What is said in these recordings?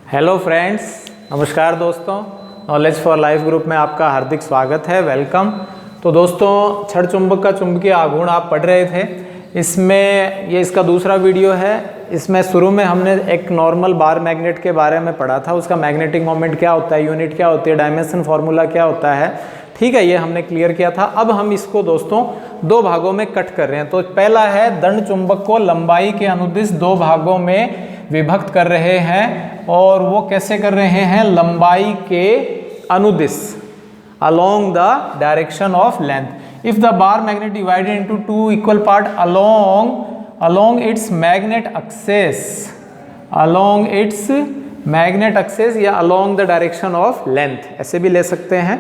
Hello friends, नमस्कार दोस्तों। Knowledge for life group में आपका हार्दिक स्वागत है, वेलकम। तो दोस्तों, छड़ चुंबक का चुंबकीय आघूर्ण आप पढ़ रहे थे। इसमें ये इसका दूसरा वीडियो है। इसमें शुरू में हमने एक नॉर्मल बार मैग्नेट के बारे में पढ़ा था, उसका मैग्नेटिक मोमेंट क्या होता है, यूनिट क्या होती है, डायमेंशन फार्मूला क्या होता है, ठीक है, ये हमने क्लियर किया था। अब हम इसको दोस्तों दो भागों में कट कर रहे हैं। तो पहला है दंड चुंबक को लंबाई के अनुदिश दो भागों में विभक्त कर रहे हैं, और वो कैसे कर रहे हैं, लंबाई के अनुदिश, along the direction of length. If the bar magnet divided into two equal part along its magnet axis या along the direction of length, ऐसे भी ले सकते हैं,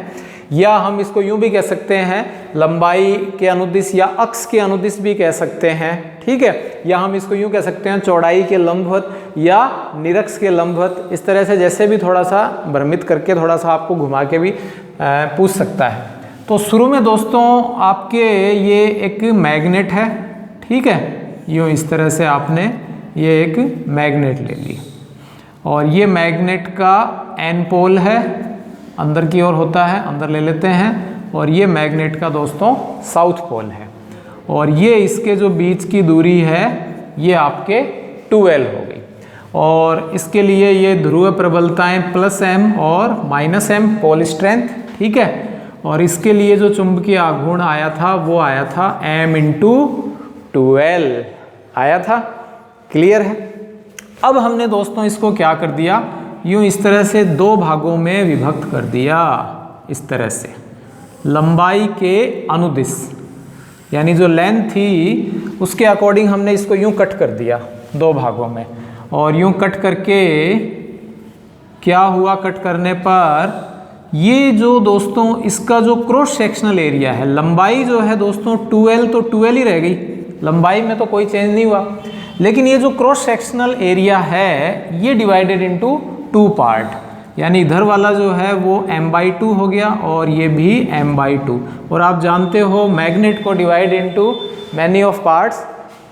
या हम इसको यूं भी कह सकते हैं, लंबाई के अनुदिश या अक्ष के अनुदिश भी कह सकते हैं, ठीक है। या हम इसको यूं कह सकते हैं, चौड़ाई के लंबवत या निरक्ष के लंबवत, इस तरह से जैसे भी थोड़ा सा भ्रमित करके थोड़ा सा आपको घुमा के भी पूछ सकता है। तो शुरू में दोस्तों आपके ये एक मैग्नेट है, ठीक है, यूं इस तरह से आपने ये एक मैग्नेट ले ली, और ये मैग्नेट का एन पोल है, अंदर की ओर होता है, अंदर ले लेते हैं, और ये मैग्नेट का दोस्तों साउथ पोल है, और ये इसके जो बीच की दूरी है ये आपके 2L हो गई। और इसके लिए ये ध्रुव प्रबलताएं +m और -m पोल स्ट्रेंथ, ठीक है। और इसके लिए जो चुंबकीय आघूर्ण आया था वो आया था m × 2L आया था, क्लियर है। अब हमने दोस्तों इसको क्या कर दिया, यूं इस तरह से दो भागों में विभक्त कर दिया, इस तरह से लंबाई के अनुदिश, यानी जो लेंथ थी उसके अकॉर्डिंग हमने इसको यूं कट कर दिया दो भागों में। और यूं कट करके क्या हुआ, कट करने पर ये जो दोस्तों इसका जो क्रॉस सेक्शनल एरिया है, लंबाई जो है दोस्तों 2L, तो 2L ही रह गई, लंबाई में तो कोई चेंज नहीं हुआ, लेकिन ये जो क्रॉस सेक्शनल एरिया है ये डिवाइडेड इनटू 2 पार्ट, यानी इधर वाला जो है वो m/2 हो गया और ये भी m/2। और आप जानते हो मैग्नेट को divide into many of parts,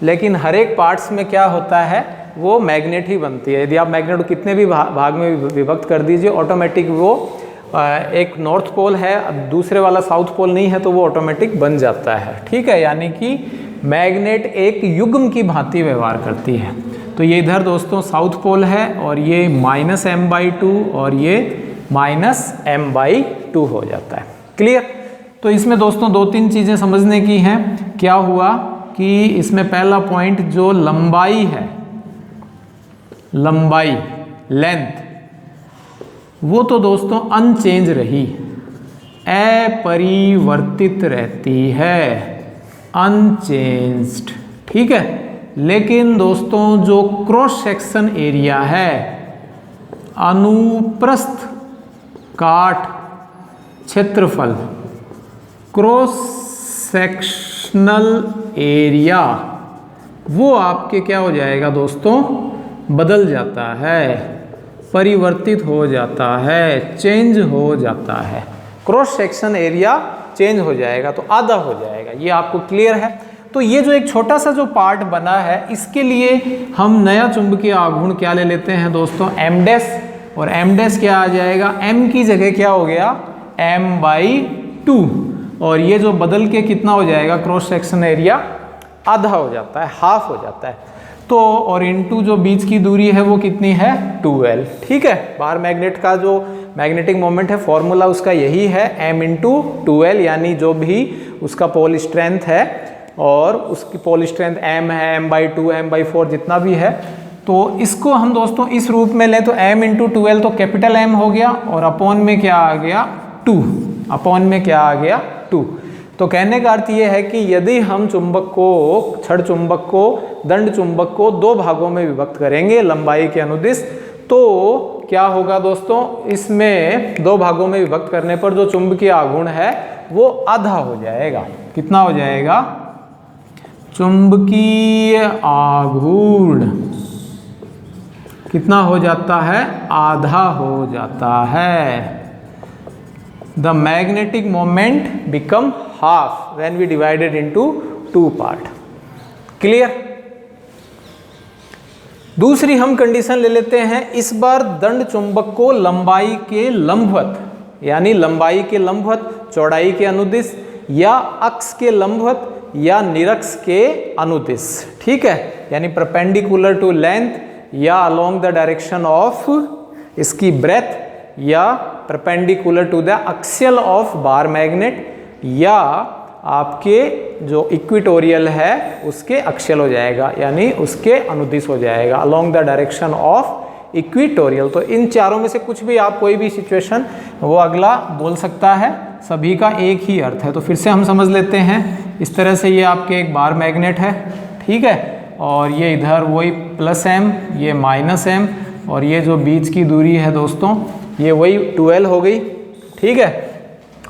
लेकिन हर एक पार्ट्स में क्या होता है, वो मैग्नेट ही बनती है। यदि आप मैग्नेट को कितने भी भाग में विभक्त कर दीजिए, ऑटोमेटिक वो एक नॉर्थ पोल है, दूसरे वाला साउथ पोल नहीं है, तो वो ऑटोमेटिक बन जाता है, ठीक है। यानी कि मैग्नेट एक युग्म की भांति व्यवहार करती है। तो ये इधर दोस्तों साउथ पोल है, और ये -m/2 और ये -m/2 हो जाता है, क्लियर। तो इसमें दोस्तों दो तीन चीज़ें समझने की हैं। क्या हुआ कि इसमें पहला पॉइंट जो लंबाई है, लंबाई लेंथ, वो तो दोस्तों अनचेंज रही, अपरिवर्तित रहती है, अनचेंज्ड, ठीक है। लेकिन दोस्तों जो क्रॉस सेक्शन एरिया है, अनुप्रस्थ काट क्षेत्रफल, क्रॉस सेक्शनल एरिया, वो आपके क्या हो जाएगा दोस्तों, बदल जाता है, परिवर्तित हो जाता है, चेंज हो जाता है। क्रॉस सेक्शन एरिया चेंज हो जाएगा, तो आधा हो जाएगा, ये आपको क्लियर है। तो ये जो एक छोटा सा जो पार्ट बना है, इसके लिए हम नया चुंबकीय आघूर्ण क्या ले लेते हैं दोस्तों, m', और m' क्या आ जाएगा, m की जगह क्या हो गया, m/2, और ये जो बदल के कितना हो जाएगा, क्रॉस सेक्शन एरिया आधा हो जाता है, हाफ हो जाता है। तो और इनटू जो बीच की दूरी है वो कितनी है, 2L, ठीक है। बार मैग्नेट का जो मैग्नेटिक मोमेंट है, फॉर्मूला उसका यही है, m × 2L, यानी जो भी उसका पोल स्ट्रेंथ है, और उसकी पोल स्ट्रेंथ m है, m/2, m/4 जितना भी है। तो इसको हम दोस्तों इस रूप में लें तो m × 2L तो कैपिटल M हो गया, और अपॉन में क्या आ गया, 2, अपॉन में क्या आ गया, 2। तो कहने का अर्थ ये है कि यदि हम चुंबक को, छड़ चुंबक को, दंड चुंबक को दो भागों में विभक्त करेंगे लंबाई के अनुदिश, तो क्या होगा दोस्तों, इसमें दो भागों में विभक्त करने पर जो चुंबकीय आघूर्ण है वो आधा हो जाएगा। कितना हो जाएगा, चुंबकीय आघूर्ण कितना हो जाता है, आधा हो जाता है। The magnetic moment become half when we divide it into 2 parts. Clear? दूसरी हम कंडीशन ले लेते हैं, इस बार दंड चुंबक को लंबाई के लंबवत, यानी लंबाई के लंबवत, चौड़ाई के अनुदिश, या अक्ष के लंबवत या निरक्ष के अनुदिश, ठीक है, यानी परपेंडिकुलर टू लेंथ या अलोंग द डायरेक्शन ऑफ इसकी ब्रेथ, या perpendicular to the axial of bar magnet, या आपके जो इक्वेटोरियल है उसके एक्सियल हो जाएगा, यानी उसके अनुदिश हो जाएगा, along the direction of equatorial. तो इन चारों में से कुछ भी आप कोई भी सिचुएशन वो अगला बोल सकता है, सभी का एक ही अर्थ है। तो फिर से हम समझ लेते हैं, इस तरह से ये आपके एक बार मैग्नेट है, ठीक है, और ये इधर वही +m, ये -m, और ये जो बीच की दूरी है दोस्तों ये वही 12 हो गई, ठीक है,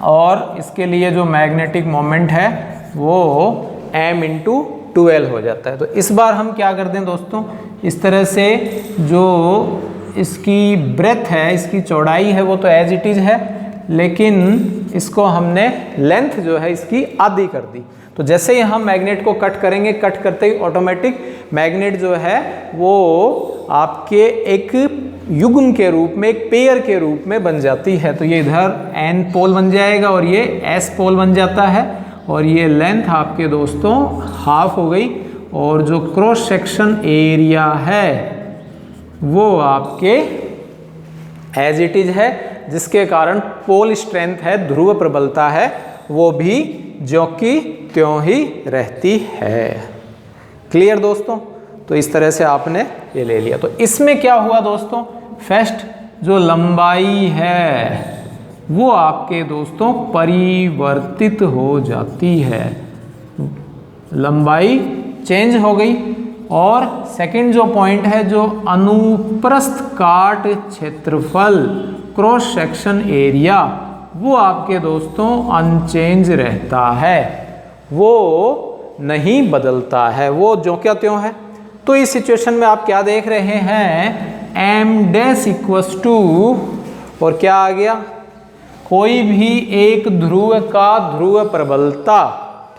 और इसके लिए जो मैग्नेटिक मोमेंट है वो m × 12 हो जाता है। तो इस बार हम क्या कर दें दोस्तों, इस तरह से जो इसकी ब्रेथ है, इसकी चौड़ाई है वो तो एज इट इज़ है, लेकिन इसको हमने लेंथ जो है इसकी आधी कर दी। तो जैसे ही हम मैग्नेट को कट करेंगे, कट करते ही ऑटोमेटिक मैग्नेट जो है वो आपके एक युग्म के रूप में, एक पेयर के रूप में बन जाती है। तो ये इधर n पोल बन जाएगा और ये s पोल बन जाता है, और ये लेंथ आपके दोस्तों हाफ हो गई, और जो क्रॉस सेक्शन एरिया है वो आपके एज इट इज है, जिसके कारण पोल स्ट्रेंथ है, ध्रुव प्रबलता है, वो भी ज्यों की त्यों ही रहती है। क्लियर दोस्तों? तो इस तरह से आपने ये ले लिया। तो इसमें क्या हुआ दोस्तों, फर्स्ट जो लंबाई है वो आपके दोस्तों परिवर्तित हो जाती है, लंबाई चेंज हो गई, और सेकंड जो पॉइंट है, जो अनुप्रस्थ काट क्षेत्रफल, क्रॉस सेक्शन एरिया, वो आपके दोस्तों अनचेंज रहता है, वो नहीं बदलता है, वो जो क्या त्यों है। तो इस सिचुएशन में आप क्या देख रहे हैं, m' = और क्या आ गया, कोई भी एक ध्रुव का ध्रुव प्रबलता,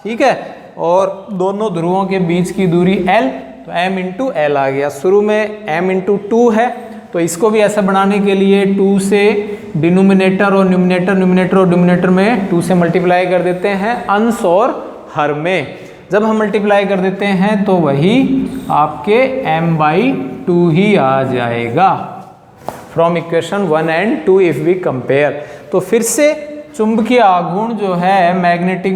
ठीक है, और दोनों ध्रुवों के बीच की दूरी l, तो m × l आ गया। शुरू में m × 2 है, तो इसको भी ऐसा बनाने के लिए 2 से डिनोमिनेटर और न्यूमरेटर में 2 से मल्टीप्लाई कर देते हैं, अंश और हर में जब हम मल्टीप्लाई कर देते हैं तो वही आपके m/2 ही आ जाएगा, from equation 1 and 2 if we compare. तो फिर से चुंबकीय आघूर्ण जो है, मैग्नेटिक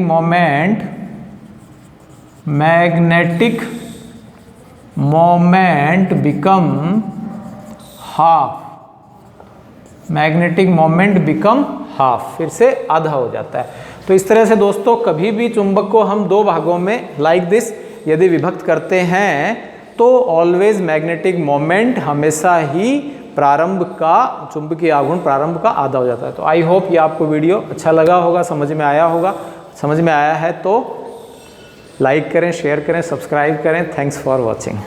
मोमेंट बिकम हाफ, फिर से आधा हो जाता है। तो इस तरह से दोस्तों कभी भी चुंबक को हम दो भागों में लाइक दिस यदि विभक्त करते हैं तो ऑलवेज मैग्नेटिक मोमेंट हमेशा ही प्रारंभ का, चुंबकीय आघूर्ण प्रारंभ का आधा हो जाता है। तो आई होप ये आपको वीडियो अच्छा लगा होगा, समझ में आया होगा। समझ में आया है तो लाइक करें, शेयर करें, सब्सक्राइब करें। Thanks for watching.